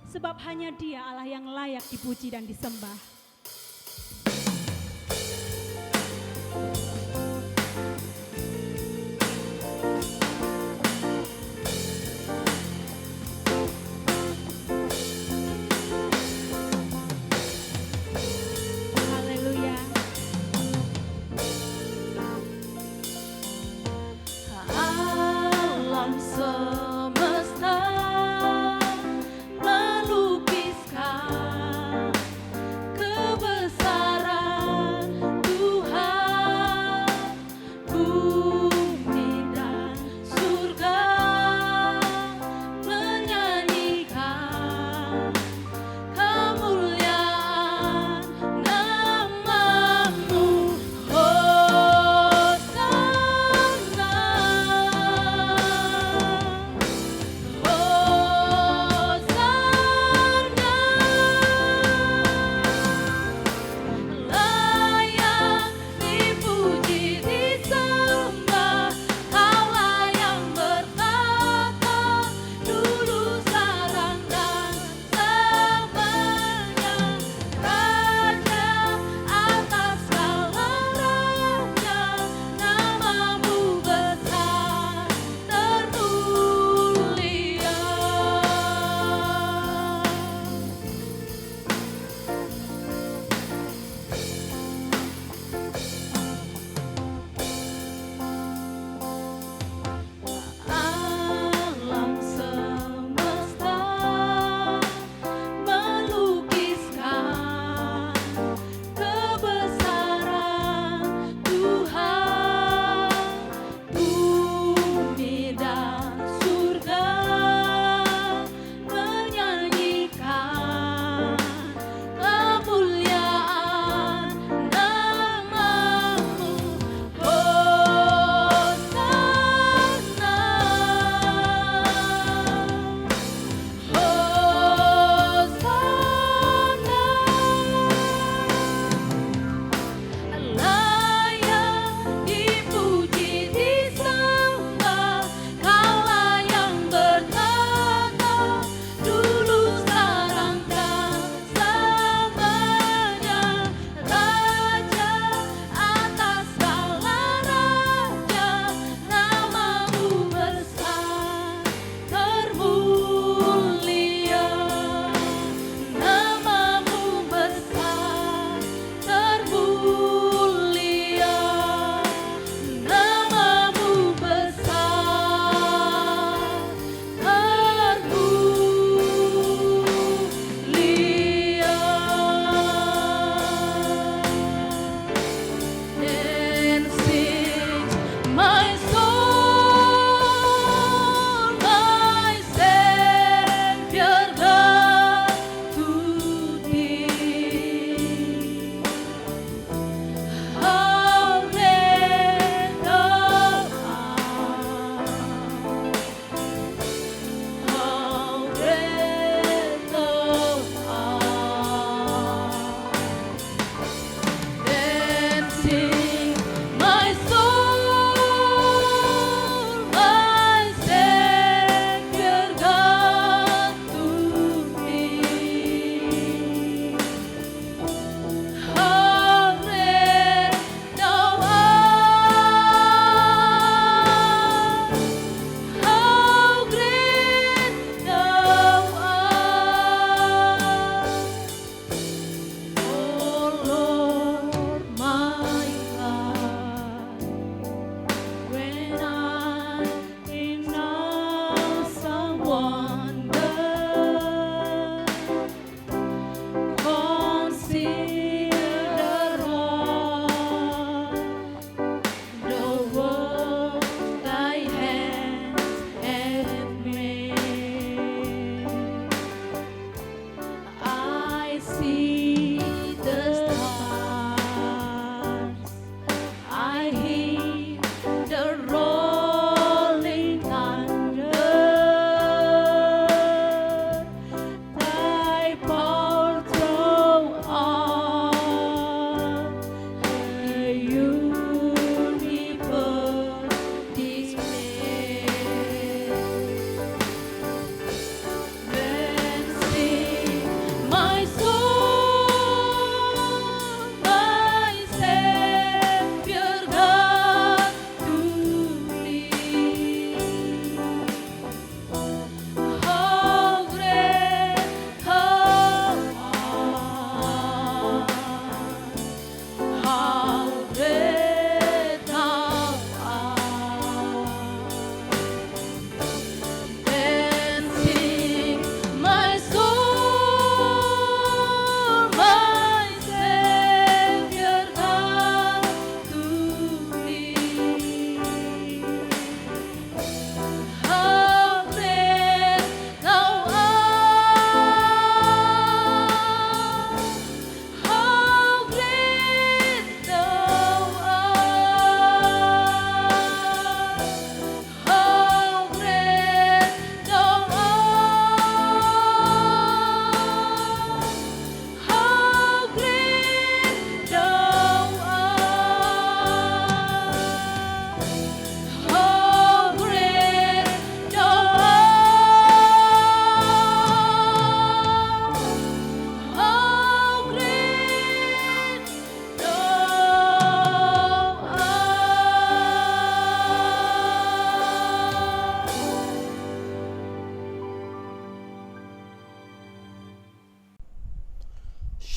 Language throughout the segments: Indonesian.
sebab hanya Dia Allah yang layak dipuji dan disembah. Haleluya. Alam semesta melukiskan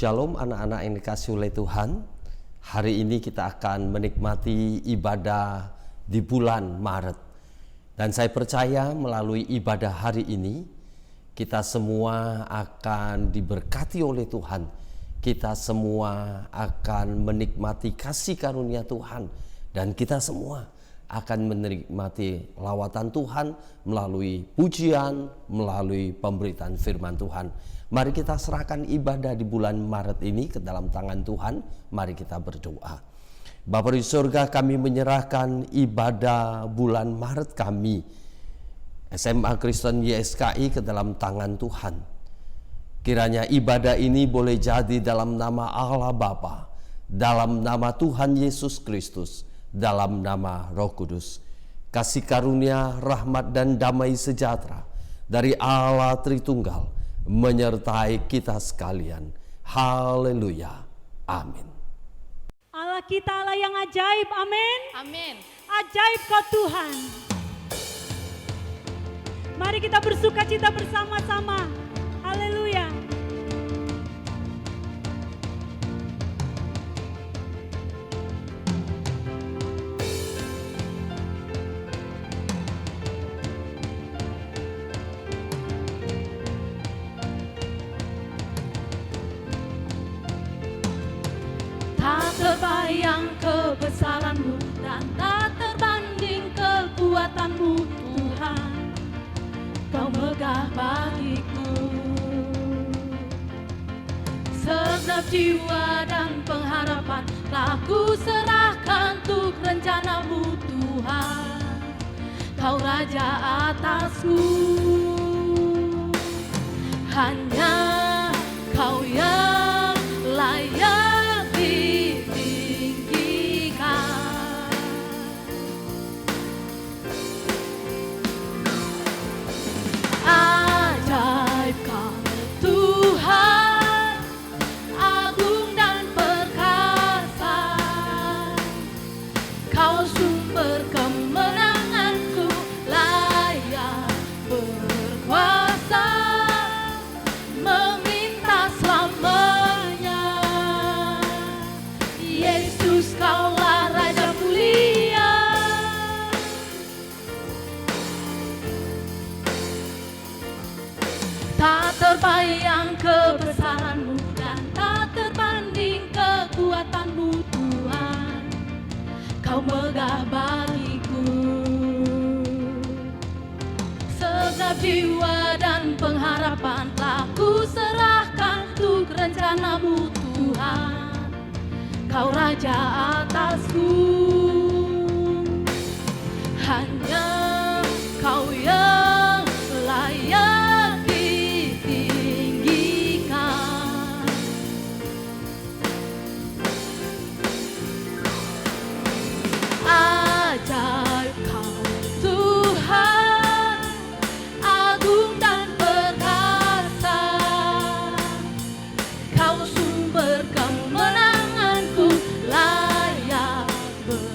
Shalom anak-anak yang dikasihi oleh Tuhan. Hari ini kita akan menikmati ibadah di bulan Maret. Dan saya percaya melalui ibadah hari ini kita semua akan diberkati oleh Tuhan. Kita semua akan menikmati kasih karunia Tuhan. Dan kita semua akan menikmati lawatan Tuhan melalui pujian, melalui pemberitaan firman Tuhan. Mari kita serahkan ibadah di bulan Maret ini ke dalam tangan Tuhan. Mari kita berdoa. Bapa di surga, kami menyerahkan ibadah bulan Maret kami, SMA Kristen YSKI, ke dalam tangan Tuhan. Kiranya ibadah ini boleh jadi dalam nama Allah Bapa, dalam nama Tuhan Yesus Kristus, dalam nama Roh Kudus. Kasih karunia, rahmat dan damai sejahtera dari Allah Tritunggal menyertai kita sekalian. Haleluya. Amin. Allah kita Allah yang ajaib, amin. Amin. Ajaib kau Tuhan. Mari kita bersuka cita bersama-sama. Haleluya. Tak terbayang kebesaran-Mu dan tak terbanding kekuatan-Mu, Tuhan. Kau megah bagiku. Segenap jiwa dan pengharapan telah ku serahkan untuk rencana-Mu, Tuhan. Kau Raja atasku. Hanya Kau yang layak ajaib Kau Tuhan, agung dan perkasa. Kau sumber kemenanganku, layak berkuasa, meminta selamanya. Yesus, Kaulah Raja mulia. Tak terbayang kebesaran-Mu dan tak terbanding kekuatan-Mu, Tuhan. Kau megah bagiku. Segenap jiwa dan pengharapan telah ku serahkan untuk rencana-Mu, Tuhan. Kau Raja atasku. Hanya Kau yang layak ditinggikan. Ajaib Kau Tuhan, agung dan perkasa. Kau sumber kemenanganku, layak berkuasa.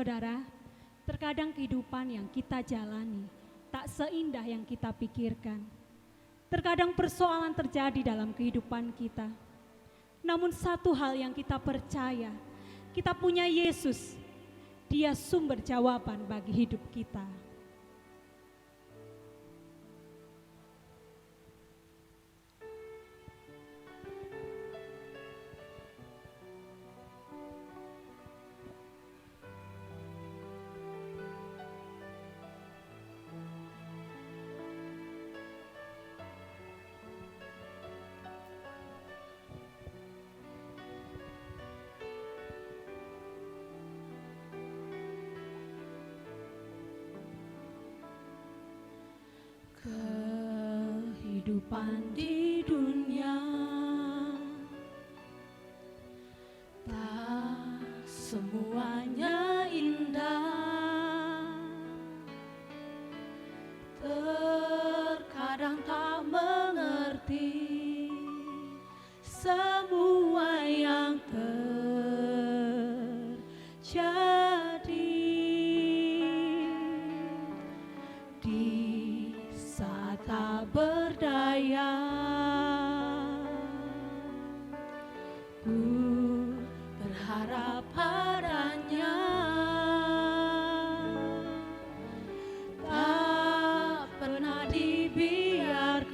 Saudara, terkadang kehidupan yang kita jalani tak seindah yang kita pikirkan. Terkadang persoalan terjadi dalam kehidupan kita. Namun satu hal yang kita percaya, kita punya Yesus. Dia sumber jawaban bagi hidup kita. Kehidupan di dunia tak semuanya indah, terkadang tak mengerti semua yang terjadi. Di saat tak berdaya, ku berharap padanya, tak pernah dibiarkan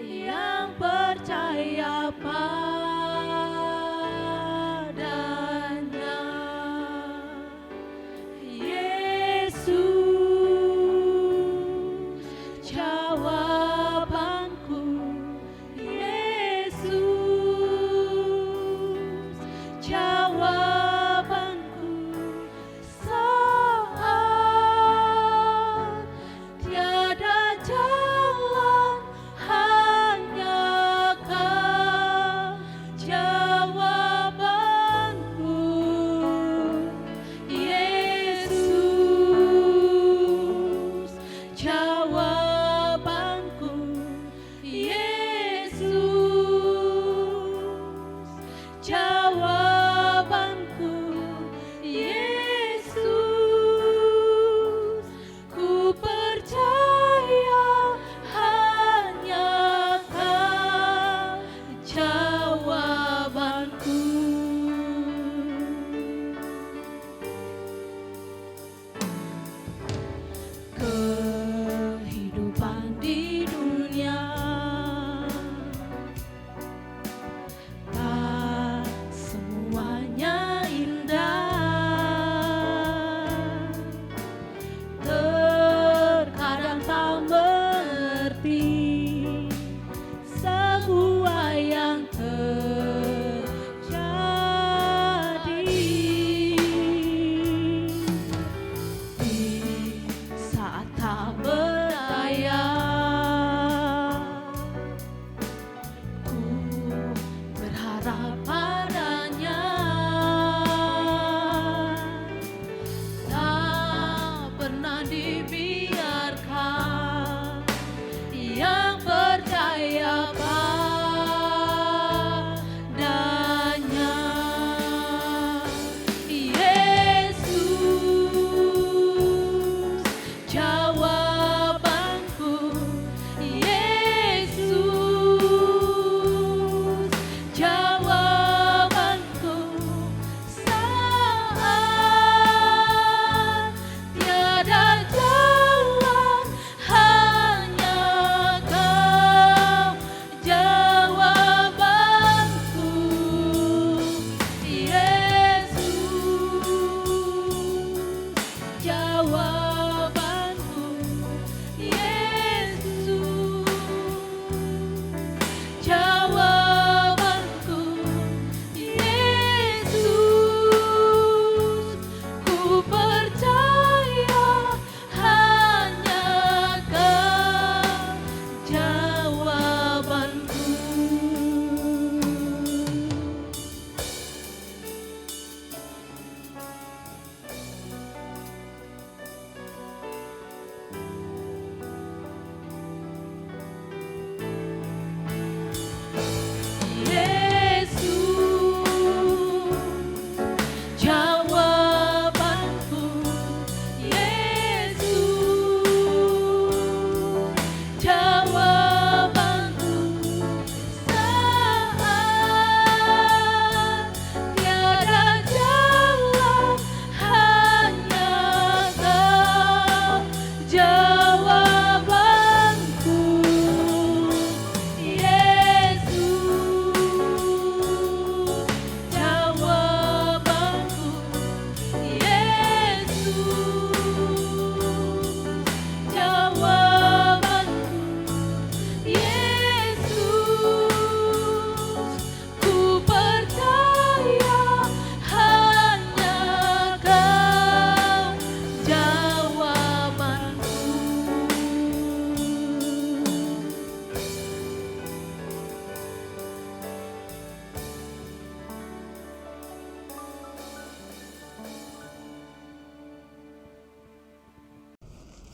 yang percaya padanya. Yesus jawabanku, Yesus jawabanku, saat tiada jalan hanya Kau.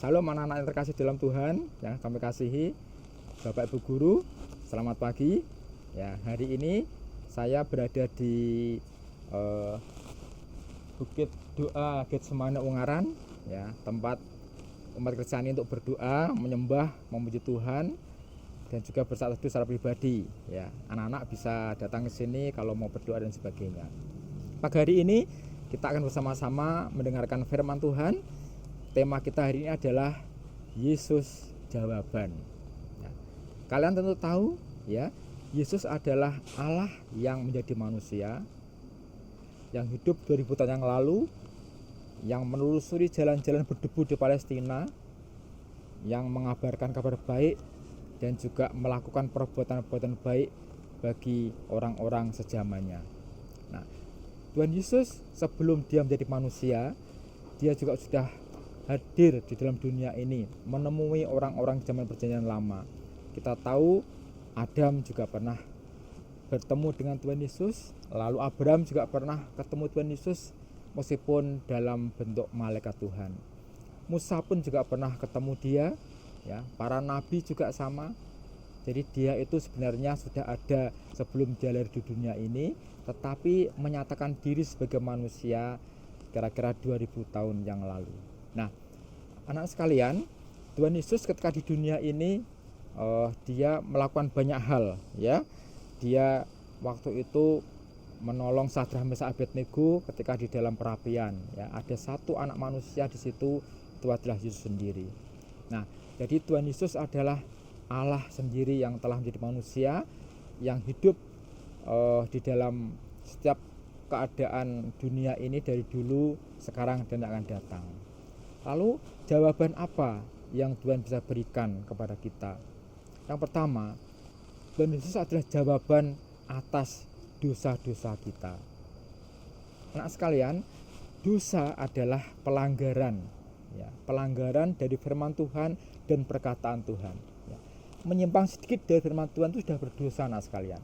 Salam anak-anak yang terkasih dalam Tuhan, yang kami kasihi, Bapak Ibu Guru, selamat pagi. Ya, hari ini saya berada di Bukit Doa Getsemani Ungaran, ya, tempat umat Kristiani untuk berdoa, menyembah, memuji Tuhan, dan juga bersatu secara pribadi. Ya, anak-anak bisa datang ke sini kalau mau berdoa dan sebagainya. Pagi hari ini kita akan bersama-sama mendengarkan firman Tuhan. Tema kita hari ini adalah Yesus Jawaban. Ya, kalian tentu tahu, ya, Yesus adalah Allah yang menjadi manusia, yang hidup 2000 tahun yang lalu, yang menelusuri jalan-jalan berdebu di Palestina, yang mengabarkan kabar baik dan juga melakukan perbuatan-perbuatan baik bagi orang-orang sejamannya. Nah, Tuhan Yesus sebelum dia menjadi manusia, dia juga sudah hadir di dalam dunia ini, menemui orang-orang zaman perjanjian lama. Kita tahu Adam juga pernah bertemu dengan Tuhan Yesus, lalu Abraham juga pernah ketemu Tuhan Yesus meskipun dalam bentuk malaikat Tuhan. Musa pun juga pernah ketemu dia, ya, para nabi juga sama. Jadi dia itu sebenarnya sudah ada sebelum dia lahir di dunia ini, tetapi menyatakan diri sebagai manusia kira-kira 2000 tahun yang lalu. Nah, anak sekalian, Tuhan Yesus ketika di dunia ini dia melakukan banyak hal, ya. Dia waktu itu menolong Sadrah Mesakh Abednego ketika di dalam perapian, ya. Ada satu anak manusia di situ, itu adalah Yesus sendiri. Nah, jadi Tuhan Yesus adalah Allah sendiri yang telah menjadi manusia, yang hidup di dalam setiap keadaan dunia ini dari dulu, sekarang, dan akan datang. Lalu jawaban apa yang Tuhan bisa berikan kepada kita? Yang pertama, Tuhan Yesus adalah jawaban atas dosa-dosa kita. Anak sekalian, dosa adalah pelanggaran, ya, pelanggaran dari firman Tuhan dan perkataan Tuhan. Ya. Menyimpang sedikit dari firman Tuhan itu sudah berdosa, anak sekalian.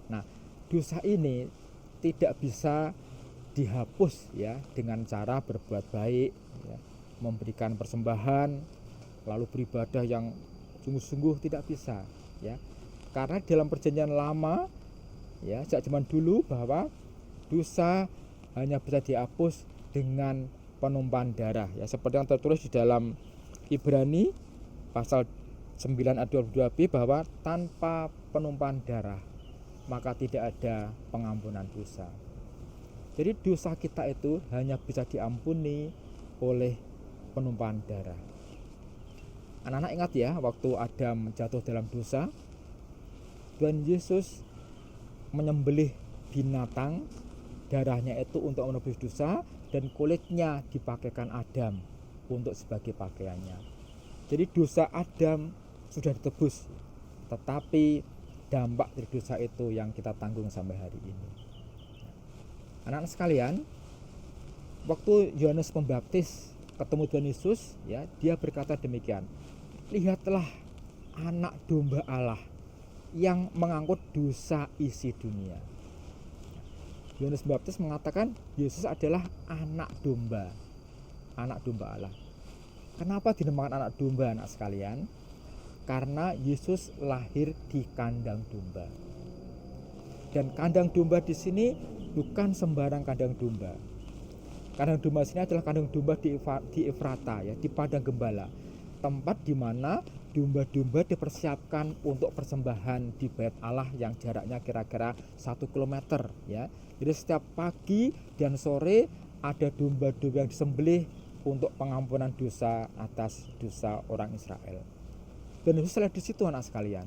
Nah, dosa ini tidak bisa dihapus, ya, dengan cara berbuat baik, ya, memberikan persembahan, lalu beribadah yang sungguh-sungguh, tidak bisa, ya. Karena dalam perjanjian lama, ya, sejak zaman dulu, bahwa dosa hanya bisa dihapus dengan penumpahan darah, ya, seperti yang tertulis di dalam Ibrani pasal 9 ayat 22b, bahwa tanpa penumpahan darah maka tidak ada pengampunan dosa. Jadi dosa kita itu hanya bisa diampuni oleh penumpahan darah. Anak-anak ingat, ya, waktu Adam jatuh dalam dosa, Tuhan Yesus menyembelih binatang, darahnya itu untuk menebus dosa, dan kulitnya dipakaikan Adam untuk sebagai pakaiannya. Jadi dosa Adam sudah ditebus, tetapi dampak dari dosa itu yang kita tanggung sampai hari ini. Anak-anak sekalian, waktu Yohanes Pembaptis ketemu Tuhan Yesus, ya, dia berkata demikian, lihatlah anak domba Allah yang mengangkut dosa isi dunia. Yohanes Pembaptis mengatakan Yesus adalah anak domba Allah. Kenapa dinamakan anak domba, anak sekalian? Karena Yesus lahir di kandang domba. Dan kandang domba di sini bukan sembarang kandang domba. Kandang domba sini adalah kandang domba di Efrata, ya, di padang gembala, tempat di mana domba-domba dipersiapkan untuk persembahan di bait Allah yang jaraknya kira-kira 1 km, ya. Jadi setiap pagi dan sore ada domba-domba yang disembelih untuk pengampunan dosa atas dosa orang Israel. Dan Yesus lahir di situ, anak sekalian.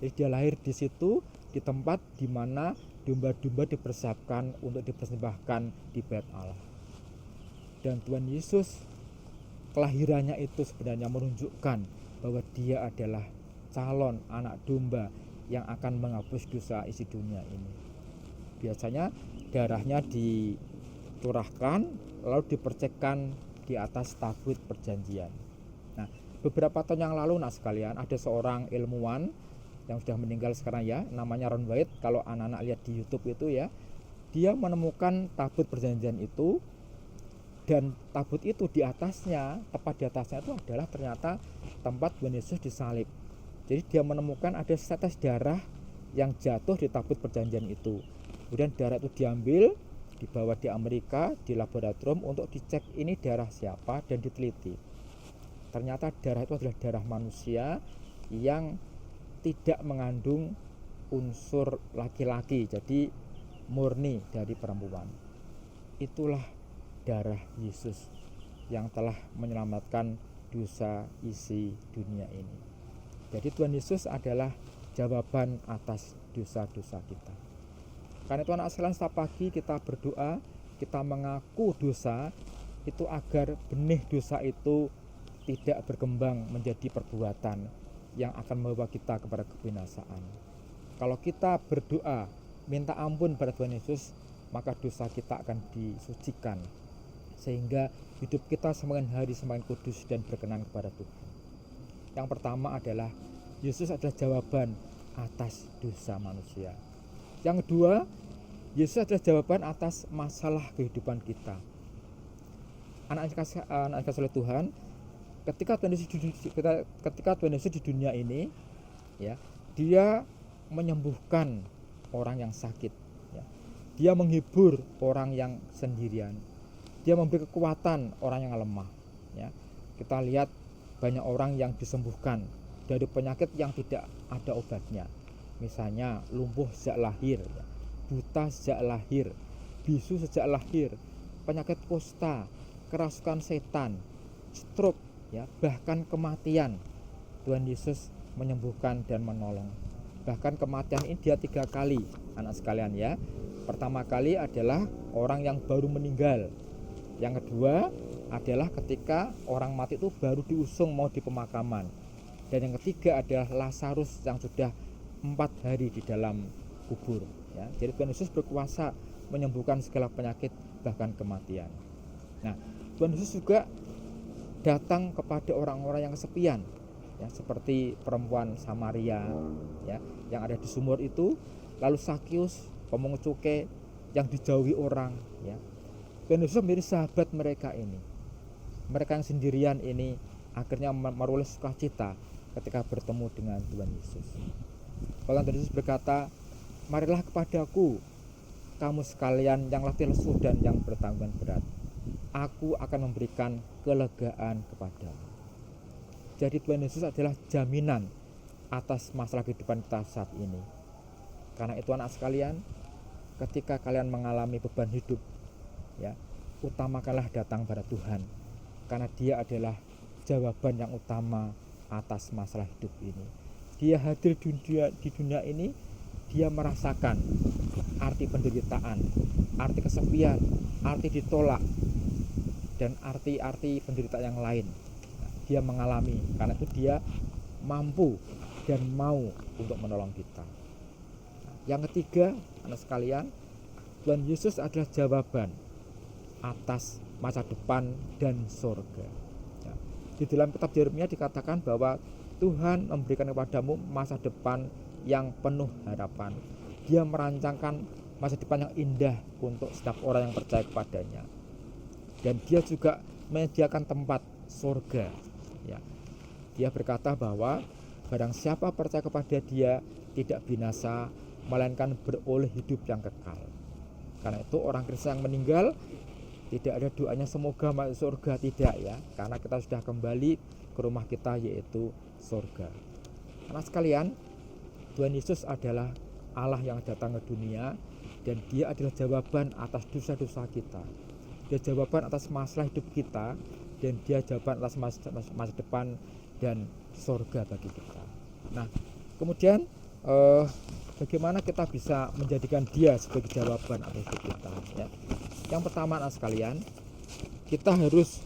Jadi dia lahir di situ, di tempat di mana domba-domba dipersiapkan untuk dipersembahkan di bait Allah. Dan Tuhan Yesus, kelahirannya itu sebenarnya menunjukkan bahwa dia adalah calon anak domba yang akan menghapus dosa isi dunia ini. Biasanya darahnya dicurahkan lalu dipercikkan di atas tabut perjanjian. Nah, beberapa tahun yang lalu, nah sekalian, ada seorang ilmuwan yang sudah meninggal sekarang, ya, namanya Ron White. Kalau anak-anak lihat di YouTube itu, ya, dia menemukan tabut perjanjian itu Dan tabut itu di atasnya, tepat di atasnya itu adalah ternyata tempat Tuhan Yesus disalib. Jadi dia menemukan ada setetes darah yang jatuh di tabut perjanjian itu. Kemudian darah itu diambil, dibawa di Amerika di laboratorium untuk dicek ini darah siapa dan diteliti. Ternyata darah itu adalah darah manusia yang tidak mengandung unsur laki-laki, jadi murni dari perempuan. Itulah darah Yesus yang telah menyelamatkan dosa isi dunia ini. Jadi Tuhan Yesus adalah jawaban atas dosa-dosa kita. Karena itu anak sekalian, setiap pagi kita berdoa, kita mengaku dosa itu agar benih dosa itu tidak berkembang menjadi perbuatan yang akan membawa kita kepada kebinasaan. Kalau kita berdoa minta ampun pada Tuhan Yesus, maka dosa kita akan disucikan sehingga hidup kita semakin hari semakin kudus dan berkenan kepada Tuhan. Yang pertama adalah Yesus adalah jawaban atas dosa manusia. Yang kedua, Yesus adalah jawaban atas masalah kehidupan kita. Anak kasih oleh Tuhan, ketika Tuhan Yesus di dunia ini, ya, dia menyembuhkan orang yang sakit, ya. Dia menghibur orang yang sendirian. Dia memberi kekuatan orang yang lemah, ya. Kita lihat banyak orang yang disembuhkan dari penyakit yang tidak ada obatnya. Misalnya lumpuh sejak lahir, ya, buta sejak lahir, bisu sejak lahir, penyakit kusta, kerasukan setan, stroke, ya, bahkan kematian. Tuhan Yesus menyembuhkan dan menolong. Bahkan kematian ini dia 3 kali, anak sekalian, ya. Pertama kali adalah orang yang baru meninggal. Yang kedua adalah ketika orang mati itu baru diusung mau di pemakaman. Dan yang ketiga adalah Lazarus yang sudah 4 hari di dalam kubur, ya. Jadi Tuhan Yesus berkuasa menyembuhkan segala penyakit bahkan kematian. Nah, Tuhan Yesus juga datang kepada orang-orang yang kesepian, ya, seperti perempuan Samaria, ya, yang ada di sumur itu, lalu Sakius, pemungut cukai yang dijauhi orang, ya. Tuhan Yesus menjadi sahabat mereka ini. Mereka yang sendirian ini akhirnya meroleh sukacita ketika bertemu dengan Tuhan Yesus. Bahkan Tuhan Yesus berkata, marilah kepadaku kamu sekalian yang letih lesu dan yang bertanggungan berat, aku akan memberikan kelegaan kepadamu. Jadi Tuhan Yesus adalah jaminan atas masalah kehidupan kita saat ini. Karena itu anak sekalian, ketika kalian mengalami beban hidup, ya, utamakanlah datang pada Tuhan, karena Dia adalah jawaban yang utama atas masalah hidup ini. Dia hadir di dunia ini, Dia merasakan arti penderitaan, arti kesepian, arti ditolak, dan arti-arti penderitaan yang lain. Dia mengalami, karena itu Dia mampu dan mau untuk menolong kita. Yang ketiga, anak sekalian, Tuhan Yesus adalah jawaban atas masa depan dan surga, ya. Di dalam kitab Yeremia dikatakan bahwa Tuhan memberikan kepadamu masa depan yang penuh harapan. Dia merancangkan masa depan yang indah untuk setiap orang yang percaya kepadanya. Dan Dia juga menyediakan tempat surga, ya. Dia berkata bahwa barang siapa percaya kepada Dia tidak binasa, melainkan beroleh hidup yang kekal. Karena itu orang Kristen yang meninggal tidak ada doanya semoga masuk surga, tidak, ya, karena kita sudah kembali ke rumah kita, yaitu surga. Anak sekalian, Tuhan Yesus adalah Allah yang datang ke dunia, dan Dia adalah jawaban atas dosa-dosa kita. Dia jawaban atas masalah hidup kita, dan Dia jawaban atas masa depan dan surga bagi kita. Nah, kemudian bagaimana kita bisa menjadikan Dia sebagai jawaban atas hidup kita, ya? Yang pertama, anak sekalian, kita harus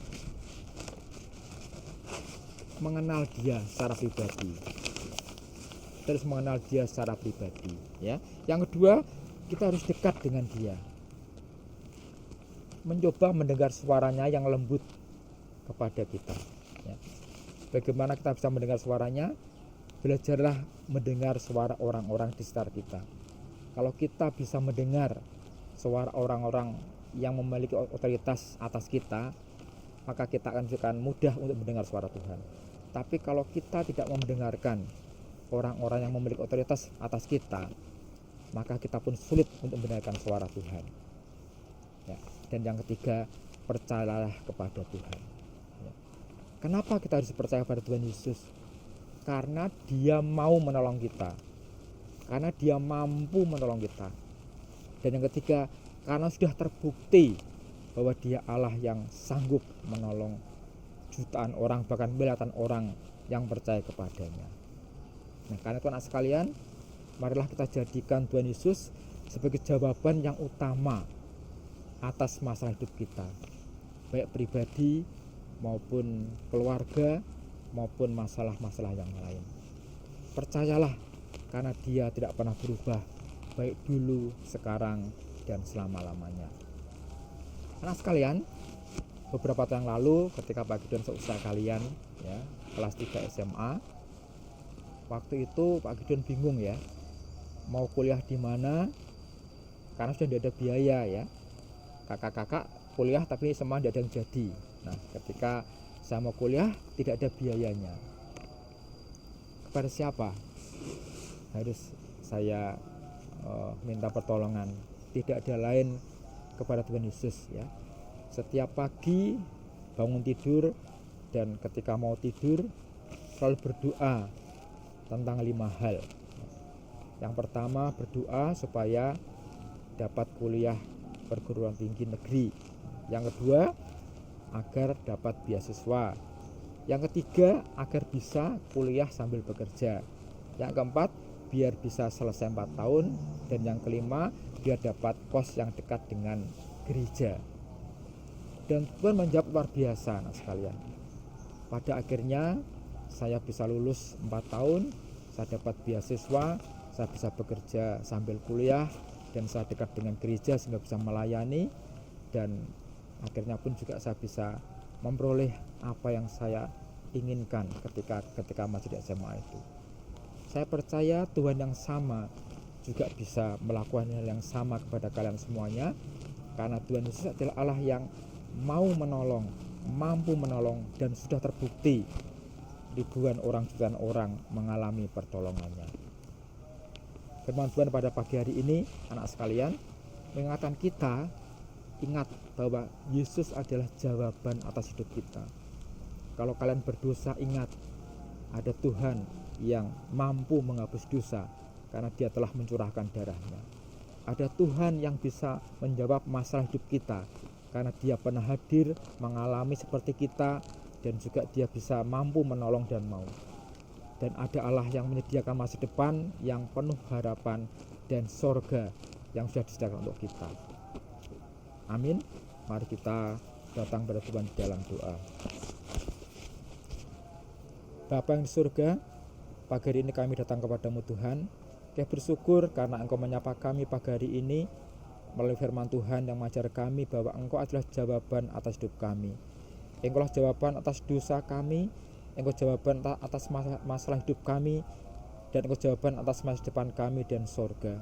mengenal Dia secara pribadi. Kita harus mengenal Dia secara pribadi, ya. Yang kedua, kita harus dekat dengan Dia. Mencoba mendengar suaranya yang lembut kepada kita, ya. Bagaimana kita bisa mendengar suaranya? Belajarlah mendengar suara orang-orang di sekitar kita. Kalau kita bisa mendengar suara orang-orang yang memiliki otoritas atas kita, maka kita akan mudah untuk mendengar suara Tuhan. Tapi kalau kita tidak mau mendengarkan orang-orang yang memiliki otoritas atas kita, maka kita pun sulit untuk mendengarkan suara Tuhan. Ya. Dan yang ketiga, percayalah kepada Tuhan. Ya. Kenapa kita harus percaya pada Tuhan Yesus? Karena Dia mau menolong kita, karena Dia mampu menolong kita. Dan yang ketiga, karena sudah terbukti bahwa Dia Allah yang sanggup menolong jutaan orang, bahkan miliaran orang yang percaya kepadanya. Nah, karena itu anak sekalian, marilah kita jadikan Tuhan Yesus sebagai jawaban yang utama atas masalah hidup kita, baik pribadi maupun keluarga maupun masalah-masalah yang lain. Percayalah, karena Dia tidak pernah berubah, baik dulu, sekarang, dan selama-lamanya. Anak sekalian, beberapa tahun yang lalu ketika Pak Gideon seusia kalian, ya, kelas 3 SMA, waktu itu Pak Gideon bingung ya, mau kuliah di mana, karena sudah tidak ada biaya ya. Kakak-kakak kuliah tapi semua tidak ada yang jadi. Nah, ketika saya mau kuliah tidak ada biayanya. Kepada siapa harus saya minta pertolongan? Tidak ada lain kepada Tuhan Yesus ya. Setiap pagi bangun tidur dan ketika mau tidur selalu berdoa tentang 5 hal. Yang pertama, berdoa supaya dapat kuliah perguruan tinggi negeri. Yang kedua, agar dapat beasiswa. Yang ketiga, agar bisa kuliah sambil bekerja. Yang keempat, biar bisa selesai 4 tahun. Dan yang kelima, biar dapat kos yang dekat dengan gereja. Dan Tuhan menjawab luar biasa, anak sekalian. Pada akhirnya saya bisa lulus 4 tahun, saya dapat beasiswa, saya bisa bekerja sambil kuliah, dan saya dekat dengan gereja sehingga bisa melayani, dan akhirnya pun juga saya bisa memperoleh apa yang saya inginkan ketika masih di SMA itu. Saya percaya Tuhan yang sama juga bisa melakukan hal yang sama kepada kalian semuanya, karena Tuhan Yesus adalah Allah yang mau menolong, mampu menolong, dan sudah terbukti ribuan orang, jutaan orang mengalami pertolongannya. Firman Tuhan pada pagi hari ini, anak sekalian, mengingatkan kita, ingat bahwa Yesus adalah jawaban atas hidup kita. Kalau kalian berdosa, ingat ada Tuhan yang mampu menghapus dosa karena Dia telah mencurahkan darahnya. Ada Tuhan yang bisa menjawab masalah hidup kita karena Dia pernah hadir, mengalami seperti kita, dan juga Dia bisa mampu menolong dan mau. Dan ada Allah yang menyediakan masa depan yang penuh harapan dan sorga yang sudah disediakan untuk kita. Amin. Mari kita datang pada Tuhan di dalam doa. Bapa yang di surga, pagi hari ini kami datang kepadamu Tuhan. Kami bersyukur karena Engkau menyapa kami pagi hari ini melalui firman Tuhan yang mengajar kami bahwa Engkau adalah jawaban atas hidup kami. Engkau adalah jawaban atas dosa kami, Engkau jawaban atas masalah hidup kami, dan Engkau jawaban atas masa depan kami dan sorga.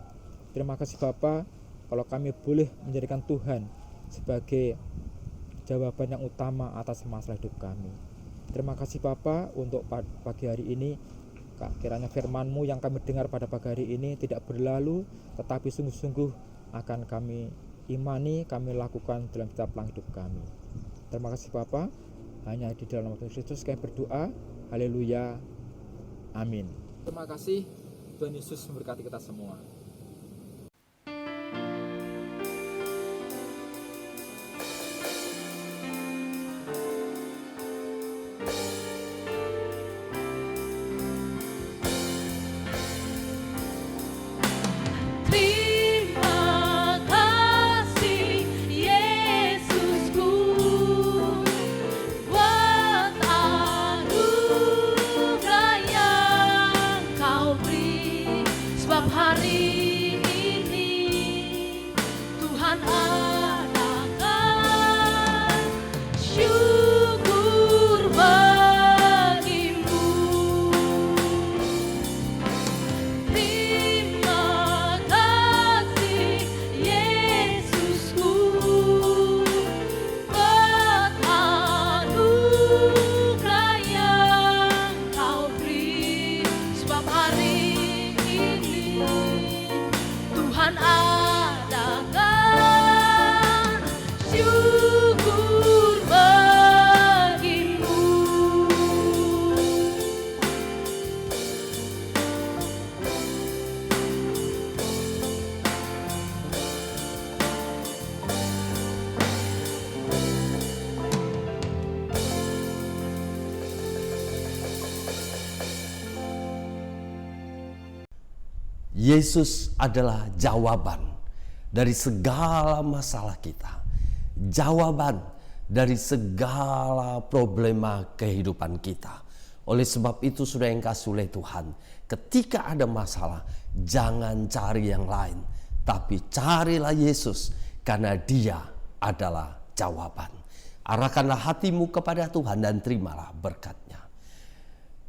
Terima kasih Bapa, kalau kami boleh menjadikan Tuhan sebagai jawaban yang utama atas masalah hidup kami. Terima kasih Bapa untuk pagi hari ini. Kiranya firman-Mu yang kami dengar pada pagi hari ini tidak berlalu, tetapi sungguh-sungguh akan kami imani, kami lakukan dalam setiap langkah hidup kami. Terima kasih Bapa. Hanya di dalam nama Kristus kami berdoa. Haleluya. Amin. Terima kasih. Tuhan Yesus memberkati kita semua. Terima kasih Yesusku buat anugerah yang Kau beri, sebab hari Yesus adalah jawaban dari segala masalah kita. Jawaban dari segala problema kehidupan kita. Oleh sebab itu, saudara yang kasih oleh Tuhan, ketika ada masalah, jangan cari yang lain, tapi carilah Yesus, karena Dia adalah jawaban. Arahkanlah hatimu kepada Tuhan dan terimalah berkat-Nya.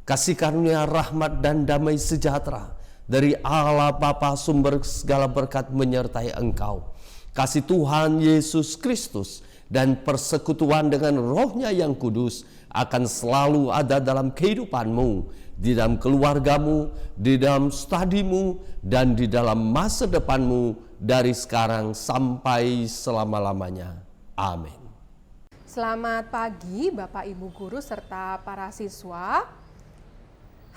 Kasih karunia, rahmat dan damai sejahtera dari Allah Bapa sumber segala berkat menyertai engkau. Kasih Tuhan Yesus Kristus dan persekutuan dengan Roh-Nya yang kudus akan selalu ada dalam kehidupanmu, di dalam keluargamu, di dalam studimu, dan di dalam masa depanmu dari sekarang sampai selama-lamanya. Amin. Selamat pagi Bapak Ibu Guru serta para siswa.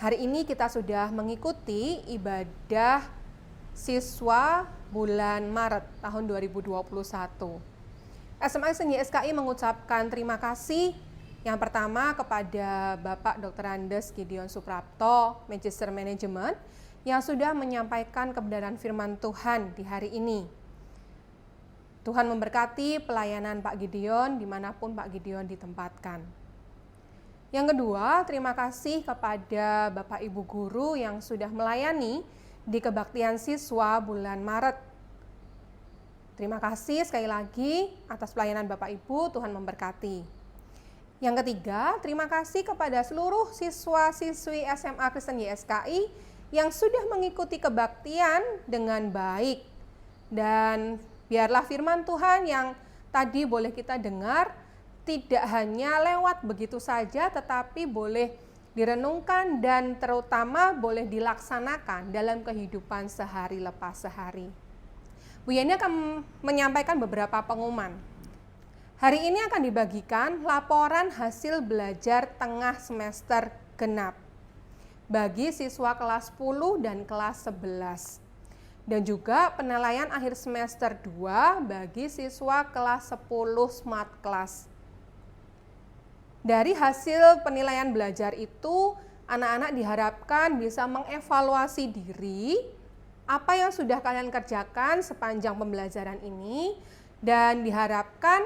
Hari ini kita sudah mengikuti ibadah siswa bulan Maret tahun 2021. SMA Seni SKI mengucapkan terima kasih yang pertama kepada Bapak Dr. Andes Gideon Suprapto, Magister Management, yang sudah menyampaikan kebenaran firman Tuhan di hari ini. Tuhan memberkati pelayanan Pak Gideon dimanapun Pak Gideon ditempatkan. Yang kedua, terima kasih kepada Bapak Ibu Guru yang sudah melayani di kebaktian siswa bulan Maret. Terima kasih sekali lagi atas pelayanan Bapak Ibu, Tuhan memberkati. Yang ketiga, terima kasih kepada seluruh siswa-siswi SMA Kristen YSKI yang sudah mengikuti kebaktian dengan baik. Dan biarlah firman Tuhan yang tadi boleh kita dengar tidak hanya lewat begitu saja, tetapi boleh direnungkan dan terutama boleh dilaksanakan dalam kehidupan sehari lepas sehari. Bu Yeni akan menyampaikan beberapa pengumuman. Hari ini akan dibagikan laporan hasil belajar tengah semester genap bagi siswa kelas 10 dan kelas 11. Dan juga penilaian akhir semester 2 bagi siswa kelas 10 Smart Class. Dari hasil penilaian belajar itu, anak-anak diharapkan bisa mengevaluasi diri apa yang sudah kalian kerjakan sepanjang pembelajaran ini, dan diharapkan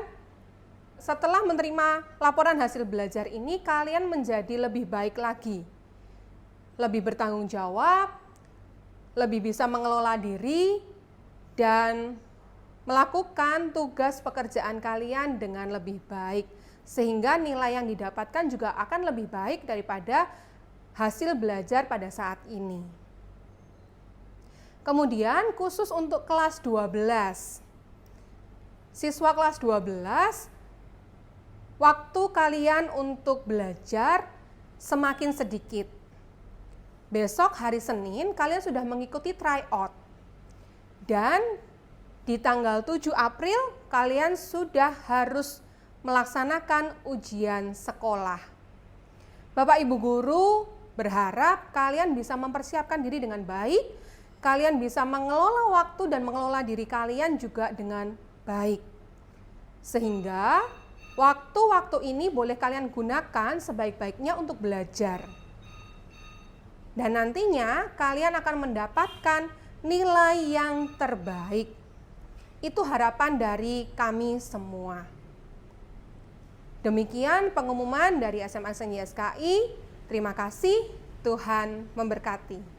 setelah menerima laporan hasil belajar ini, kalian menjadi lebih baik lagi, lebih bertanggung jawab, lebih bisa mengelola diri, dan melakukan tugas pekerjaan kalian dengan lebih baik, sehingga nilai yang didapatkan juga akan lebih baik daripada hasil belajar pada saat ini. Kemudian khusus untuk kelas 12, siswa kelas 12, waktu kalian untuk belajar semakin sedikit. Besok hari Senin kalian sudah mengikuti tryout. Dan di tanggal 7 April kalian sudah harus melaksanakan ujian sekolah. Bapak Ibu Guru berharap kalian bisa mempersiapkan diri dengan baik, kalian bisa mengelola waktu dan mengelola diri kalian juga dengan baik. Sehingga waktu-waktu ini boleh kalian gunakan sebaik-baiknya untuk belajar. Dan nantinya kalian akan mendapatkan nilai yang terbaik. Itu harapan dari kami semua. Demikian pengumuman dari SMA Seni SKI. Terima kasih, Tuhan memberkati.